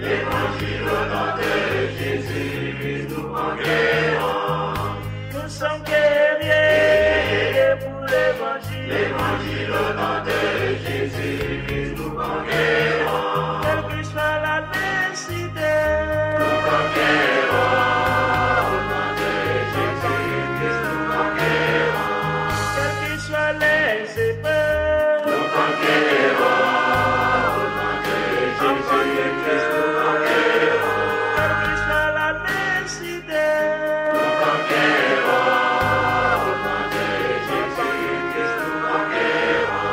Évangile au nom de Jésus, nous conquérons. Nous sommes guerriers pour l'évangile. Évangile au nom de Jésus, nous conquérons. Quelle que soit la nécessité, nous conquérons. Au nom de Jésus, nous conquérons. Quelles que soient les épreuves, nous conquérons. Au nom de Jésus, nous conquérons. Quelle que soit la nécessité, nous conquérons. Au nom de Jésus, nous conquérons.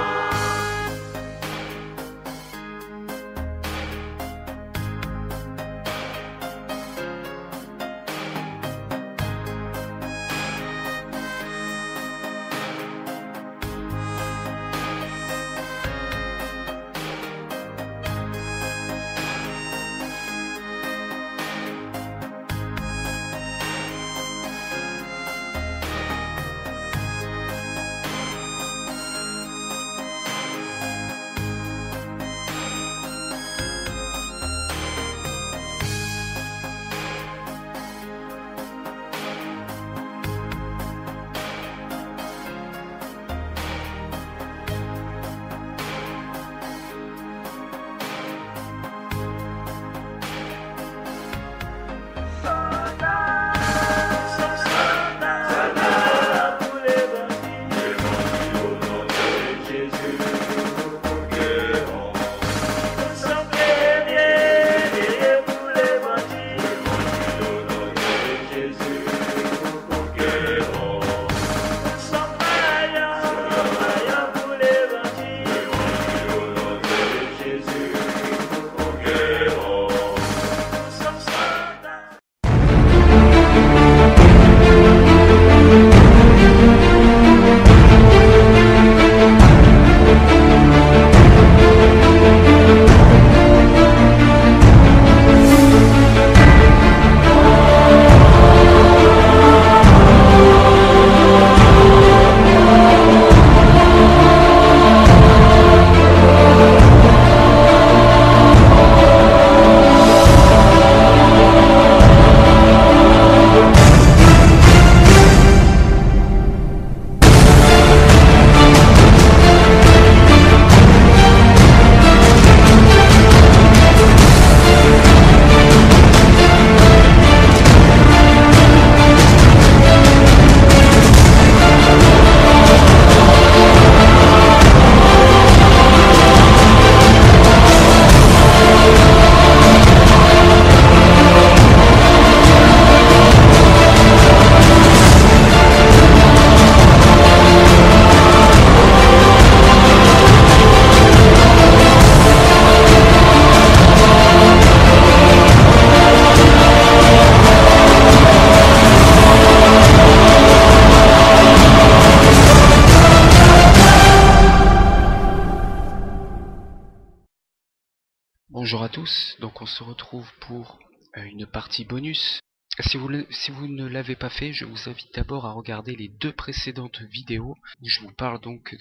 Bonjour à tous, donc on se retrouve pour une partie bonus. Si vous ne l'avez pas fait, je vous invite d'abord à regarder les deux précédentes vidéos où je vous parle donc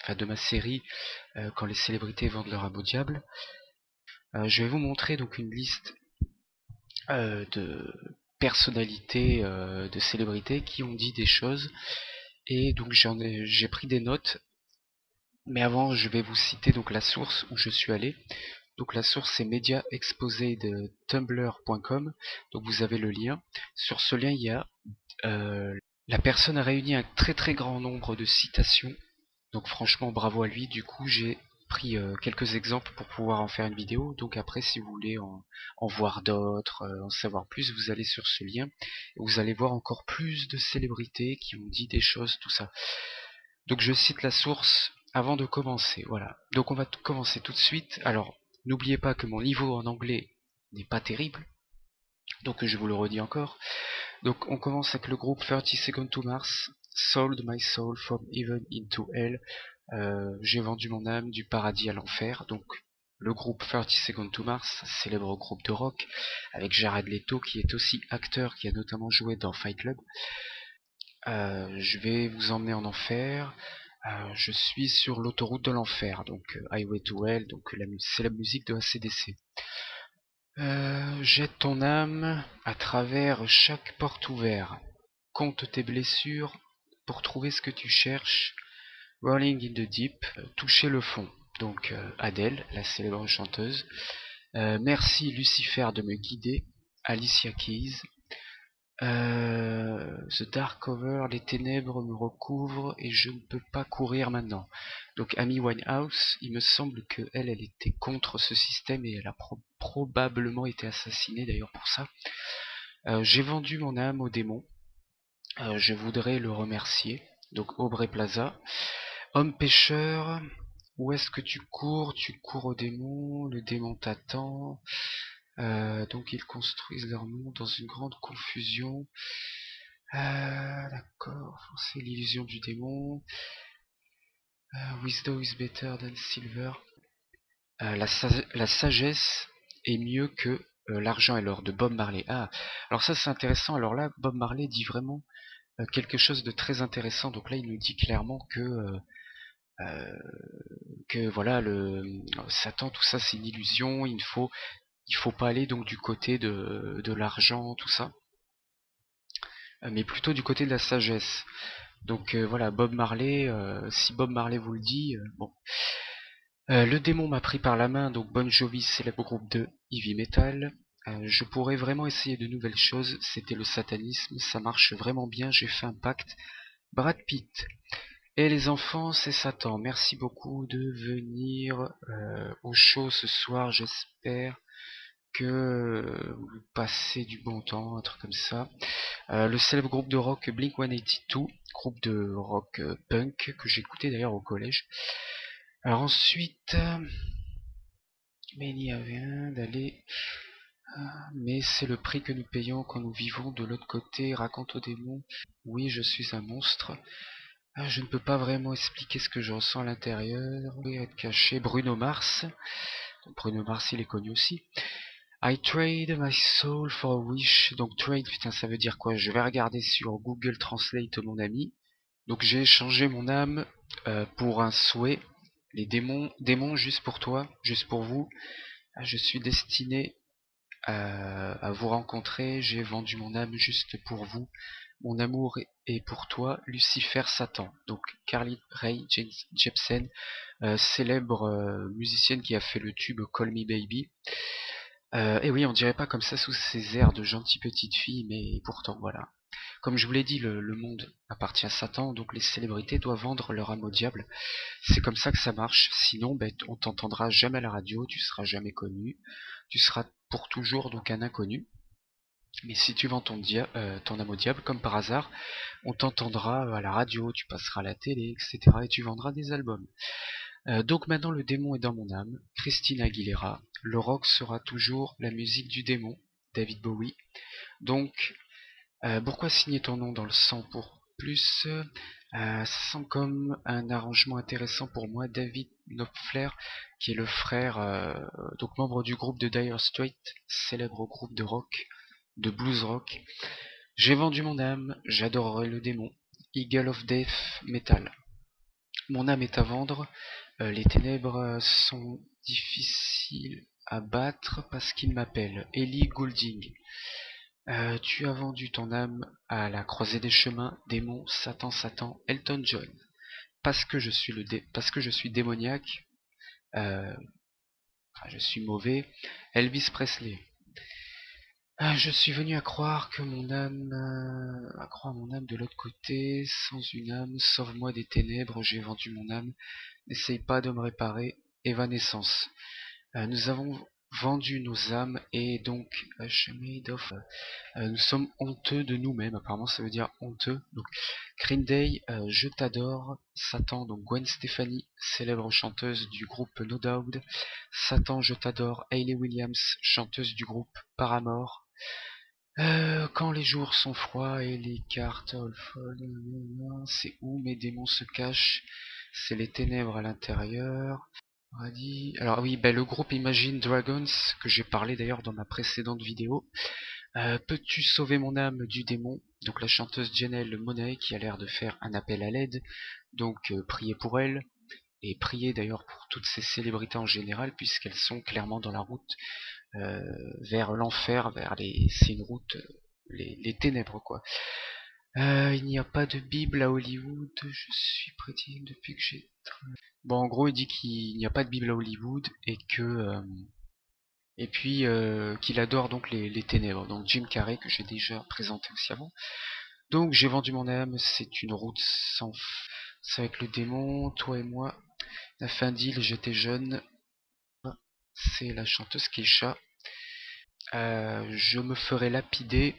de ma série quand les célébrités vendent leur âme au diable. Je vais vous montrer donc une liste de personnalités, de célébrités qui ont dit des choses, et donc j'ai pris des notes. Mais avant, je vais vous citer donc la source où je suis allé. Donc la source c'est mediaexposé.tumblr.com. Donc vous avez le lien. Sur ce lien, il y a la personne a réuni un très très grand nombre de citations. Donc franchement, bravo à lui. Du coup, j'ai pris quelques exemples pour pouvoir en faire une vidéo. Donc après, si vous voulez en voir d'autres, en savoir plus, vous allez sur ce lien et vous allez voir encore plus de célébrités qui ont dit des choses, tout ça. Donc je cite la source avant de commencer, voilà. Donc on va commencer tout de suite. Alors, n'oubliez pas que mon niveau en anglais n'est pas terrible, donc je vous le redis encore. Donc on commence avec le groupe 30 Seconds to Mars, Sold My Soul from Heaven into Hell, j'ai vendu mon âme du paradis à l'enfer. Donc le groupe 30 Seconds to Mars, célèbre groupe de rock, avec Jared Leto qui est aussi acteur, qui a notamment joué dans Fight Club. Je vais vous emmener en enfer. Je suis sur l'autoroute de l'enfer, donc Highway to Hell, donc c'est la musique de AC/DC. Jette ton âme à travers chaque porte ouverte. Compte tes blessures pour trouver ce que tu cherches. Rolling in the deep, toucher le fond. Donc Adele, la célèbre chanteuse. Merci Lucifer de me guider. Alicia Keys. The Dark Cover, les ténèbres me recouvrent et je ne peux pas courir maintenant. Donc Amy Winehouse, il me semble que elle était contre ce système et elle a probablement été assassinée d'ailleurs pour ça. J'ai vendu mon âme au démon. Je voudrais le remercier. Donc Aubrey Plaza. Homme pêcheur, où est-ce que tu cours? Tu cours au démon, le démon t'attend. Donc ils construisent leur monde dans une grande confusion. D'accord, c'est l'illusion du démon. Wisdom is better than silver. La sagesse est mieux que l'argent et l'or de Bob Marley. Ah, alors ça c'est intéressant. Alors là, Bob Marley dit vraiment quelque chose de très intéressant. Donc là, il nous dit clairement que voilà, le Satan, tout ça, c'est une illusion. Il faut pas aller donc du côté de l'argent, tout ça, mais plutôt du côté de la sagesse. Donc voilà, Bob Marley, si Bob Marley vous le dit, bon. Le démon m'a pris par la main, donc Bon Jovi, célèbre groupe de heavy metal. Je pourrais vraiment essayer de nouvelles choses, c'était le satanisme, ça marche vraiment bien, j'ai fait un pacte. Brad Pitt. Et les enfants, c'est Satan. Merci beaucoup de venir au show ce soir, j'espère que vous passez du bon temps, un truc comme ça. Le célèbre groupe de rock Blink-182, groupe de rock punk que j'écoutais d'ailleurs au collège. Alors ensuite, mais il y avait un d'aller, mais c'est le prix que nous payons quand nous vivons de l'autre côté. Raconte au démon, oui je suis un monstre. Je ne peux pas vraiment expliquer ce que je ressens à l'intérieur. Être caché. Bruno Mars. Bruno Mars il est connu aussi. I trade my soul for a wish. Donc trade, putain, ça veut dire quoi? Je vais regarder sur Google Translate, mon ami. Donc j'ai échangé mon âme pour un souhait. Les démons, juste pour toi, juste pour vous. Je suis destiné à vous rencontrer. J'ai vendu mon âme juste pour vous. Mon amour est pour toi, Lucifer Satan. Donc Carly Rae Jepsen, célèbre musicienne qui a fait le tube Call Me Baby. Et oui, on dirait pas comme ça sous ces airs de gentille petite fille, mais pourtant voilà. Comme je vous l'ai dit, le monde appartient à Satan, donc les célébrités doivent vendre leur âme au diable. C'est comme ça que ça marche, sinon ben, on t'entendra jamais à la radio, tu seras jamais connu, tu seras pour toujours donc un inconnu. Mais si tu vends ton âme au diable, comme par hasard, on t'entendra à la radio, tu passeras à la télé, etc. et tu vendras des albums. Donc maintenant le démon est dans mon âme, Christina Aguilera, le rock sera toujours la musique du démon, David Bowie. Donc, pourquoi signer ton nom dans le sang pour plus? Ça sent comme un arrangement intéressant pour moi. David Knopfler, qui est le frère, donc membre du groupe de Dire Straits, célèbre groupe de rock, de blues rock. J'ai vendu mon âme, j'adorerai le démon. Eagle of Death Metal. Mon âme est à vendre, les ténèbres sont difficiles à battre parce qu'ils m'appellent. Ellie Goulding. Tu as vendu ton âme à la croisée des chemins, démon, Satan, Elton John. Parce que je suis démoniaque, je suis mauvais, Elvis Presley. Je suis venu à croire mon âme de l'autre côté, sans une âme, sauve-moi des ténèbres, j'ai vendu mon âme, n'essaye pas de me réparer, Evanescence. Nous avons vendu nos âmes et donc nous sommes honteux de nous-mêmes, apparemment ça veut dire honteux. Donc Green Day, je t'adore, Satan, donc Gwen Stefani, célèbre chanteuse du groupe No Doubt, Satan, je t'adore, Hayley Williams, chanteuse du groupe Paramore. Quand les jours sont froids et les cartes c'est où mes démons se cachent, c'est les ténèbres à l'intérieur. Alors oui, le groupe Imagine Dragons, que j'ai parlé d'ailleurs dans ma précédente vidéo. Peux-tu sauver mon âme du démon? Donc la chanteuse Janelle Monáe qui a l'air de faire un appel à l'aide, donc priez pour elle, et priez d'ailleurs pour toutes ces célébrités en général, puisqu'elles sont clairement dans la route vers l'enfer, c'est une route, les ténèbres quoi. Il n'y a pas de Bible à Hollywood, je suis chrétien depuis que j'ai... Bon, en gros, il dit qu'il n'y a pas de Bible à Hollywood et que... et puis qu'il adore donc les ténèbres. Donc Jim Carrey, que j'ai déjà présenté aussi avant. Donc j'ai vendu mon âme, c'est une route sans... C'est avec le démon, toi et moi. On a fait un deal, j'étais jeune. C'est la chanteuse Keisha. Je me ferai lapider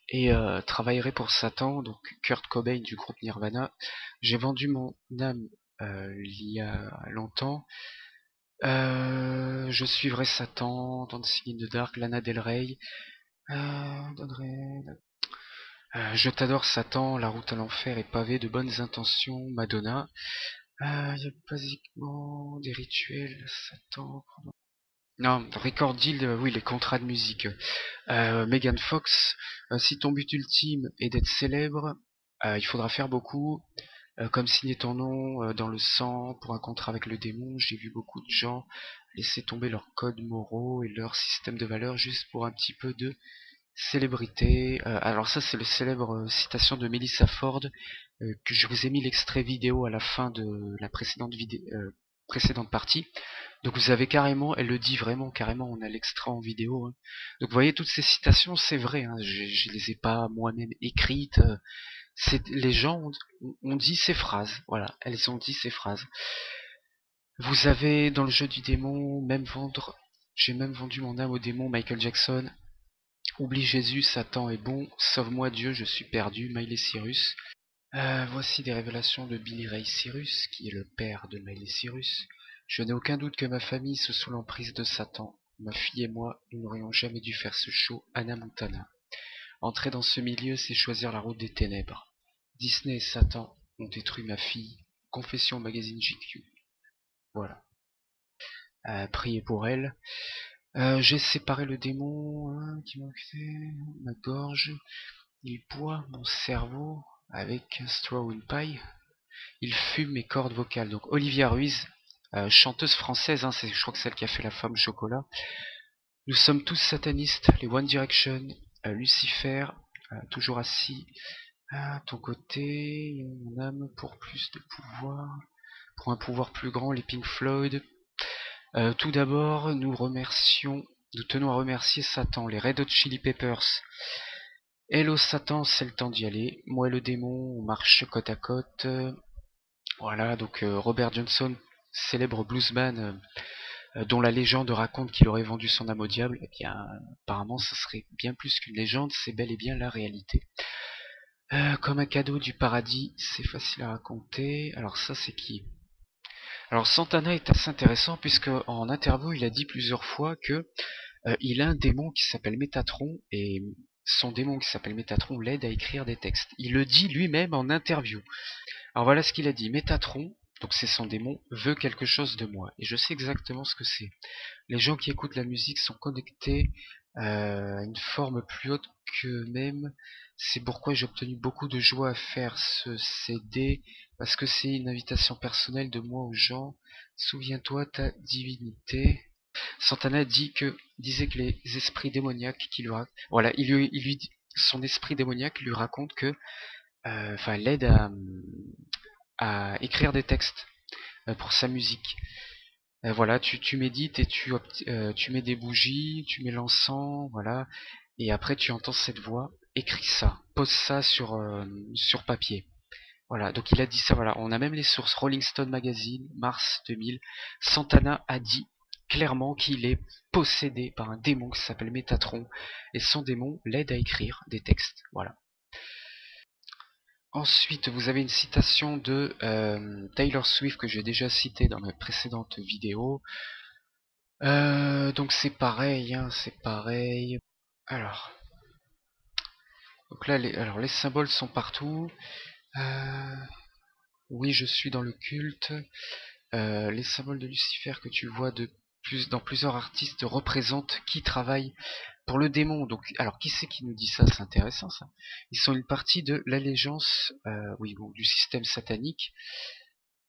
et travaillerai pour Satan, donc Kurt Cobain du groupe Nirvana. J'ai vendu mon âme il y a longtemps. Je suivrai Satan, Dancing in the Dark, Lana Del Rey. Je t'adore Satan, La route à l'enfer est pavée de bonnes intentions, Madonna. Il y a basiquement des rituels, Satan... Non, record deal, oui, les contrats de musique. Megan Fox, si ton but ultime est d'être célèbre, il faudra faire beaucoup, comme signer ton nom dans le sang pour un contrat avec le démon. J'ai vu beaucoup de gens laisser tomber leurs codes moraux et leur système de valeurs juste pour un petit peu de célébrité. Alors ça, c'est le célèbre citation de Melissa Ford, que je vous ai mis l'extrait vidéo à la fin de la précédente partie. Donc vous avez carrément, elle le dit vraiment carrément, on a l'extrait en vidéo. Hein. Donc vous voyez, toutes ces citations, c'est vrai, hein, je les ai pas moi-même écrites. Les gens ont dit ces phrases, voilà, elles ont dit ces phrases. Vous avez dans le jeu du démon, j'ai même vendu mon âme au démon, Michael Jackson. Oublie Jésus, Satan est bon, sauve-moi Dieu, je suis perdu, Miley Cyrus. Voici des révélations de Billy Ray Cyrus, qui est le père de Miley Cyrus. Je n'ai aucun doute que ma famille soit sous l'emprise de Satan. Ma fille et moi, nous n'aurions jamais dû faire ce show, Hannah Montana. Entrer dans ce milieu, c'est choisir la route des ténèbres. Disney et Satan ont détruit ma fille. Confession magazine GQ. Voilà. Priez pour elle. J'ai séparé le démon qui m'occupait ma gorge. Il boit mon cerveau avec un straw and pie. Il fume mes cordes vocales. Donc Olivia Ruiz, chanteuse française, hein, je crois que c'est celle qui a fait La Femme Chocolat. Nous sommes tous satanistes, les One Direction, Lucifer, toujours assis à ton côté, mon âme pour plus de pouvoir, pour un pouvoir plus grand, les Pink Floyd. Tout d'abord, nous tenons à remercier Satan, les Red Hot Chili Peppers. Hello Satan, c'est le temps d'y aller. Moi et le démon, on marche côte à côte. Voilà, donc Robert Johnson, célèbre bluesman, dont la légende raconte qu'il aurait vendu son âme au diable. Eh bien, apparemment, ce serait bien plus qu'une légende, c'est bel et bien la réalité. Comme un cadeau du paradis, c'est facile à raconter. Alors ça, c'est qui? Alors Santana est assez intéressant puisque en interview, il a dit plusieurs fois que il a un démon qui s'appelle Métatron et son démon qui s'appelle Métatron l'aide à écrire des textes. Il le dit lui-même en interview. Alors voilà ce qu'il a dit. Métatron, donc c'est son démon, veut quelque chose de moi. Et je sais exactement ce que c'est. Les gens qui écoutent la musique sont connectés à une forme plus haute qu'eux-mêmes. C'est pourquoi j'ai obtenu beaucoup de joie à faire ce CD, parce que c'est une invitation personnelle de moi aux gens. Souviens-toi ta divinité. Santana disait que les esprits démoniaques qui lui voilà, son esprit démoniaque lui raconte que l'aide à écrire des textes pour sa musique. Voilà, tu médites et tu mets des bougies, tu mets l'encens, voilà, et après tu entends cette voix, écris ça, pose ça sur papier. Voilà, donc il a dit ça, voilà, on a même les sources, Rolling Stone Magazine, mars 2000, Santana a dit clairement qu'il est possédé par un démon qui s'appelle Métatron, et son démon l'aide à écrire des textes, voilà. Ensuite, vous avez une citation de Taylor Swift que j'ai déjà citée dans mes précédentes vidéos. Donc c'est pareil, hein, c'est pareil. Alors, donc là, les symboles sont partout. Oui, je suis dans le culte. Les symboles de Lucifer que tu vois dans plusieurs artistes représentent qui travaille pour le démon. Donc, alors qui c'est qui nous dit ça? C'est intéressant ça. Ils sont une partie de l'allégeance, du système satanique.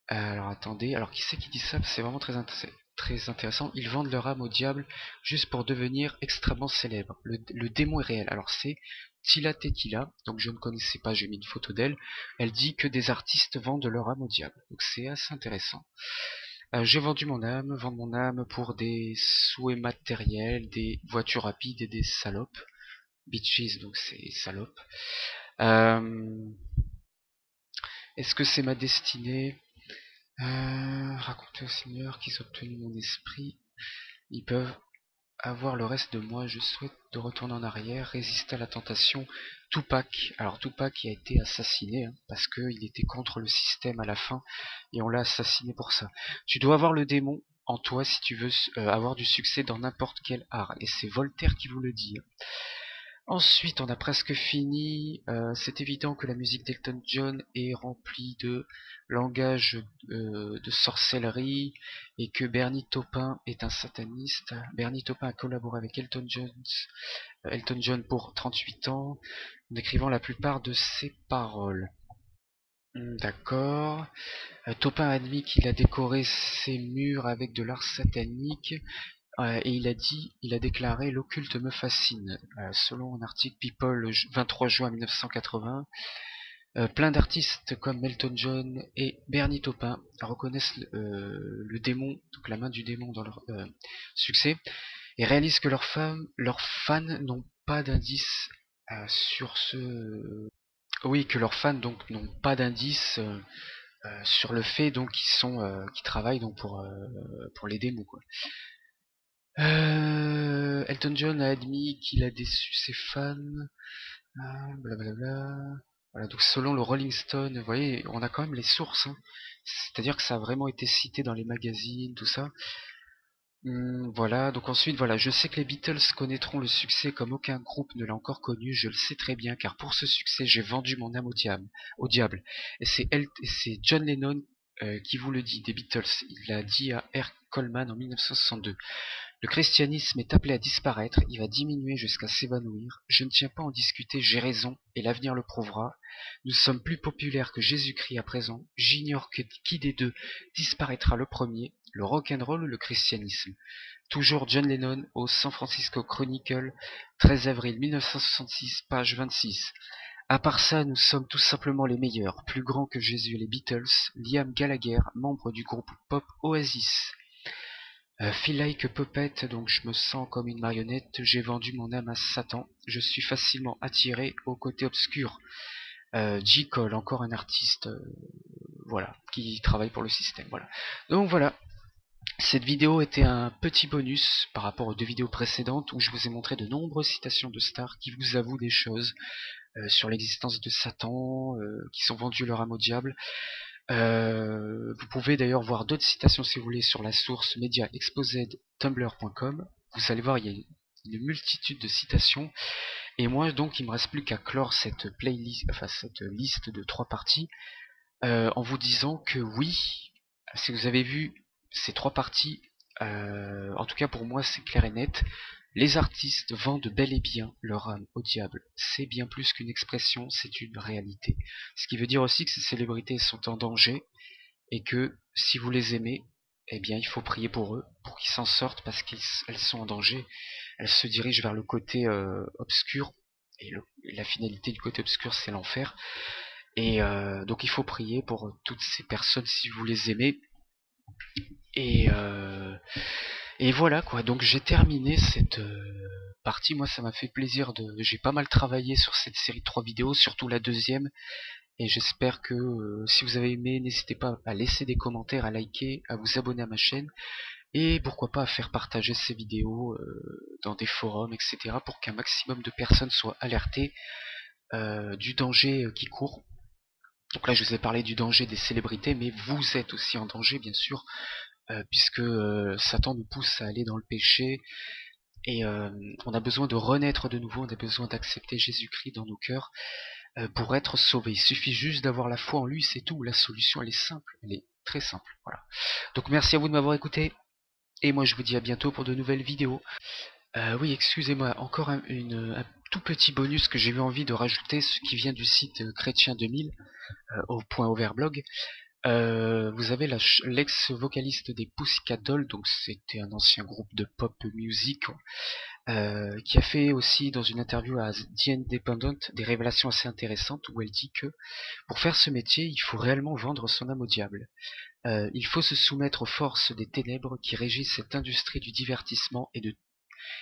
Alors attendez, alors qui c'est qui dit ça? C'est vraiment très intéressant. très intéressant. Ils vendent leur âme au diable juste pour devenir extrêmement célèbres. Le démon est réel. Alors c'est Tila Tequila, donc je ne connaissais pas, j'ai mis une photo d'elle. Elle dit que des artistes vendent leur âme au diable. Donc c'est assez intéressant. J'ai vendu mon âme, vendre mon âme pour des souhaits matériels, des voitures rapides et des salopes. Bitches, donc c'est salopes. Est-ce que c'est ma destinée? Raconter au Seigneur qu'ils ont obtenu mon esprit. Ils peuvent avoir le reste de moi. Je souhaite de retourner en arrière, résister à la tentation. Tupac. Alors Tupac qui a été assassiné parce qu'il était contre le système à la fin et on l'a assassiné pour ça. Tu dois avoir le démon en toi si tu veux avoir du succès dans n'importe quel art. Et c'est Voltaire qui vous le dit. Ensuite, on a presque fini. C'est évident que la musique d'Elton John est remplie de langage de sorcellerie et que Bernie Taupin est un sataniste. Bernie Taupin a collaboré avec Elton John pour 38 ans, en écrivant la plupart de ses paroles. D'accord. Taupin a admis qu'il a décoré ses murs avec de l'art satanique. Et il a déclaré l'occulte me fascine, selon un article People le 23 juin 1980. Plein d'artistes comme Elton John et Bernie Taupin reconnaissent le démon, donc la main du démon dans leur succès, et réalisent que leurs fans n'ont pas d'indice sur ce. Oui, que leurs fans donc n'ont pas d'indice sur le fait donc qu'ils travaillent donc pour les démons quoi. Elton John a admis qu'il a déçu ses fans, blablabla. Voilà, donc selon le Rolling Stone, vous voyez, on a quand même les sources, c'est-à-dire que ça a vraiment été cité dans les magazines, tout ça. Voilà, donc ensuite, voilà, je sais que les Beatles connaîtront le succès comme aucun groupe ne l'a encore connu, je le sais très bien, car pour ce succès, j'ai vendu mon âme au diable. Et c'est John Lennon qui vous le dit, des Beatles. Il l'a dit à R. Coleman en 1962. Le christianisme est appelé à disparaître, il va diminuer jusqu'à s'évanouir. Je ne tiens pas à en discuter, j'ai raison, et l'avenir le prouvera. Nous sommes plus populaires que Jésus-Christ à présent. J'ignore qui des deux disparaîtra le premier, le rock'n'roll ou le christianisme. Toujours John Lennon au San Francisco Chronicle, 13 avril 1966, page 26. À part ça, nous sommes tout simplement les meilleurs, plus grands que Jésus et les Beatles. Liam Gallagher, membre du groupe pop Oasis. Feel like a puppet, donc je me sens comme une marionnette, j'ai vendu mon âme à Satan, je suis facilement attiré au côté obscur. J. Cole, encore un artiste, voilà, qui travaille pour le système, voilà. Donc voilà, cette vidéo était un petit bonus par rapport aux deux vidéos précédentes où je vous ai montré de nombreuses citations de stars qui vous avouent des choses sur l'existence de Satan, qui sont vendues leur âme au diable. Vous pouvez d'ailleurs voir d'autres citations si vous voulez sur la source mediaexposed.tumblr.com. Vous allez voir, il y a une multitude de citations. Et moi, donc, il me reste plus qu'à clore cette playlist, enfin cette liste de 3 parties, en vous disant que oui, si vous avez vu ces 3 parties, en tout cas pour moi, c'est clair et net. Les artistes vendent bel et bien leur âme au diable. C'est bien plus qu'une expression, c'est une réalité. Ce qui veut dire aussi que ces célébrités sont en danger et que si vous les aimez, eh bien il faut prier pour eux, pour qu'ils s'en sortent parce qu'elles sont en danger. Elles se dirigent vers le côté obscur et la finalité du côté obscur c'est l'enfer. Et donc il faut prier pour toutes ces personnes si vous les aimez. Et voilà quoi, donc j'ai terminé cette partie, moi ça m'a fait plaisir j'ai pas mal travaillé sur cette série de 3 vidéos, surtout la deuxième, et j'espère que si vous avez aimé, n'hésitez pas à laisser des commentaires, à liker, à vous abonner à ma chaîne, et pourquoi pas à faire partager ces vidéos dans des forums, etc. pour qu'un maximum de personnes soient alertées du danger qui court. Donc là je vous ai parlé du danger des célébrités, mais vous êtes aussi en danger bien sûr, puisque Satan nous pousse à aller dans le péché et on a besoin de renaître de nouveau, on a besoin d'accepter Jésus-Christ dans nos cœurs pour être sauvé. Il suffit juste d'avoir la foi en lui, c'est tout. La solution elle est simple, elle est très simple. Voilà. Donc merci à vous de m'avoir écouté et moi je vous dis à bientôt pour de nouvelles vidéos. Oui, excusez-moi, encore un tout petit bonus que j'ai eu envie de rajouter, ce qui vient du site Chrétien 2000 au point Overblog. Vous avez l'ex-vocaliste des Pussycat Dolls, donc c'était un ancien groupe de pop music, qui a fait aussi dans une interview à The Independent des révélations assez intéressantes où elle dit que pour faire ce métier, il faut réellement vendre son âme au diable. Il faut se soumettre aux forces des ténèbres qui régissent cette industrie du divertissement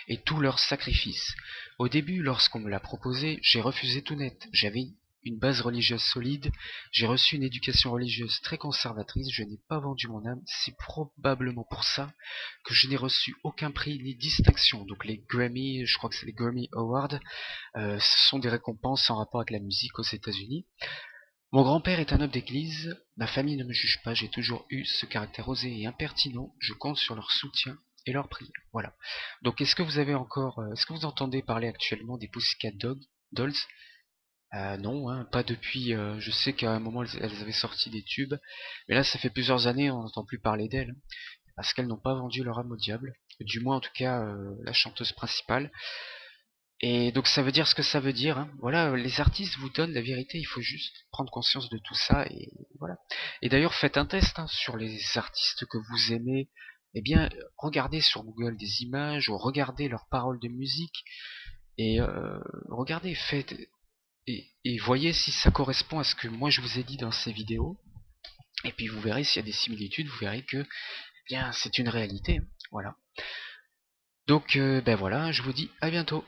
et tous leurs sacrifices. Au début, lorsqu'on me l'a proposé, j'ai refusé tout net. J'avais une base religieuse solide, j'ai reçu une éducation religieuse très conservatrice, je n'ai pas vendu mon âme, c'est probablement pour ça que je n'ai reçu aucun prix ni distinction. Donc les Grammy, je crois que c'est les Grammy Awards, ce sont des récompenses en rapport avec la musique aux États-Unis. Mon grand-père est un homme d'église, ma famille ne me juge pas, j'ai toujours eu ce caractère osé et impertinent, je compte sur leur soutien et leur prière. Voilà. Donc est-ce que vous avez encore, est-ce que vous entendez parler actuellement des Pussycat Dolls? Non, hein, pas depuis. Je sais qu'à un moment elles avaient sorti des tubes, mais là ça fait plusieurs années on n'entend plus parler d'elles, hein, parce qu'elles n'ont pas vendu leur âme au diable, du moins en tout cas la chanteuse principale. Et donc ça veut dire ce que ça veut dire, hein. Voilà, les artistes vous donnent la vérité, il faut juste prendre conscience de tout ça et voilà. Et d'ailleurs faites un test hein, sur les artistes que vous aimez. Eh bien, regardez sur Google des images ou regardez leurs paroles de musique et regardez, faites et voyez si ça correspond à ce que moi je vous ai dit dans ces vidéos. Et puis vous verrez s'il y a des similitudes, vous verrez que bien c'est une réalité. Voilà. Donc ben voilà, je vous dis à bientôt.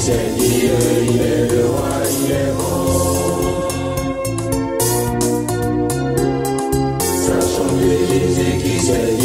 c'est Dieu, il est le roi, il est bon. Sachant que Jésus qui c'est Dieu.